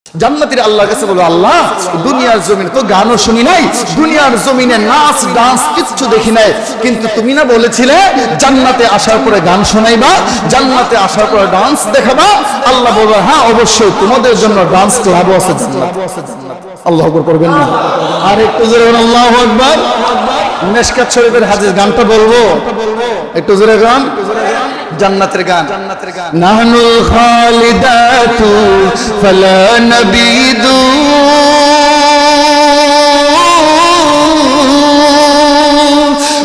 জান্নাতীরা আল্লাহর কাছে বলল, আল্লাহ দুনিয়ার জমিনে তো গানও শুনি নাই, দুনিয়ার জমিনে নাচ ডান্স কিচ্ছু দেখি নাই, কিন্তু তুমি না বলেছিলে জান্নাতে আসার পরে গান শোনাইবা, জান্নাতে আসার পরে ডান্স দেখাবা। আল্লাহ বলল, হ্যাঁ অবশ্যই তোমাদের জন্য ডান্স ক্লাবও আছে জান্নাতে। আল্লাহু আকবার করবেন না? আর একটু জোরে বলুন আল্লাহু আকবার। মিশকাত শরীফের হাদিস গানটা বলবো, একটু জোরে গান, জান্নাতের গান। নাহনুল খালিদাতু ফালা নাবিদু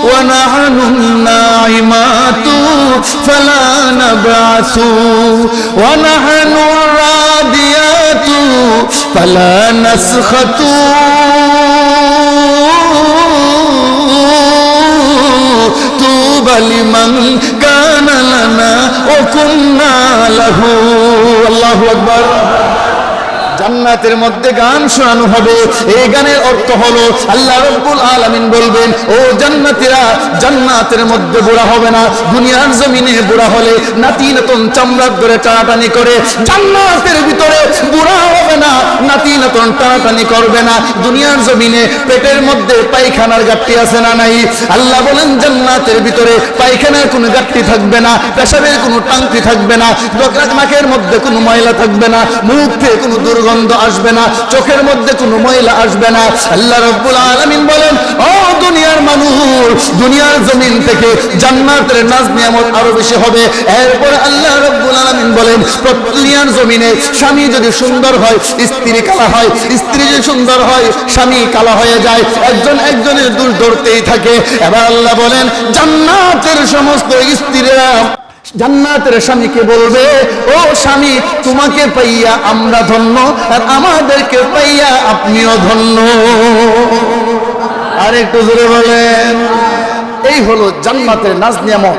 ওয়া নাহনুন নাইমাতু ফালা নাবআসু ওয়া নাহনু রাদিয়াতু ফালা নাসখাতু লিমান কানা লানা ওয়া কুন্না লাহু। আল্লাহু আকবার। জান্নাতের মধ্যে গান শোনানো হবে। এই গানের অর্থ হলো আল্লাহ রাব্বুল আলামিন বলবেন, ও জান্নাতীরা, জান্নাতের মধ্যে বুড়া হবে না। দুনিয়ার জমিনে বুড়া হলে নাতি নতুন চামড়া ধরে টানাটানি করে, জান্নাতের ভিতরে বুড়া হবে না, নাতি নতুন টানাটানি করবে না। দুনিয়ার জমিনে পেটের মধ্যে পায়খানার গাঁটটি আছে না নাই? আল্লাহ বলেন জান্নাতের ভিতরে পায়খানার কোনো গাঁটটি থাকবে না, পেশাবের কোনো টাঙ্কি থাকবে না, নাকের মধ্যে কোনো ময়লা থাকবে না, মুখ থেকে কোনো দুর্গন্ধ আসবে না, চোখের মধ্যে কোনো ময়লা আসবে না। আল্লাহ রাব্বুল আলামিন বলেন, ও দুনিয়ার মানুষ, দুনিয়ার জমিন থেকে জান্নাতের নাজ নিয়ামত আরো বেশি হবে। এরপর আল্লাহ রাব্বুল আলামিন বলেন, দুনিয়ার জমিনে স্বামী যদি সুন্দর হয়, স্ত্রী কালা হয়, স্ত্রী যদি সুন্দর হয়, স্বামী কালা হয়ে যায়, একজন একজনের দূর ধরতেই থাকে। এবার আল্লাহ বলেন, জান্নাতের সমস্ত স্ত্রীরা জান্নাতের স্বামীকে বলবে, ও স্বামী, তোমাকে পাইয়া আমরা ধন্য, আর আমাদেরকে পাইয়া আপনিও ধন্য। আর একটু জোরে বলেন। এই হলো জান্নাতের নাজ নিয়ামত।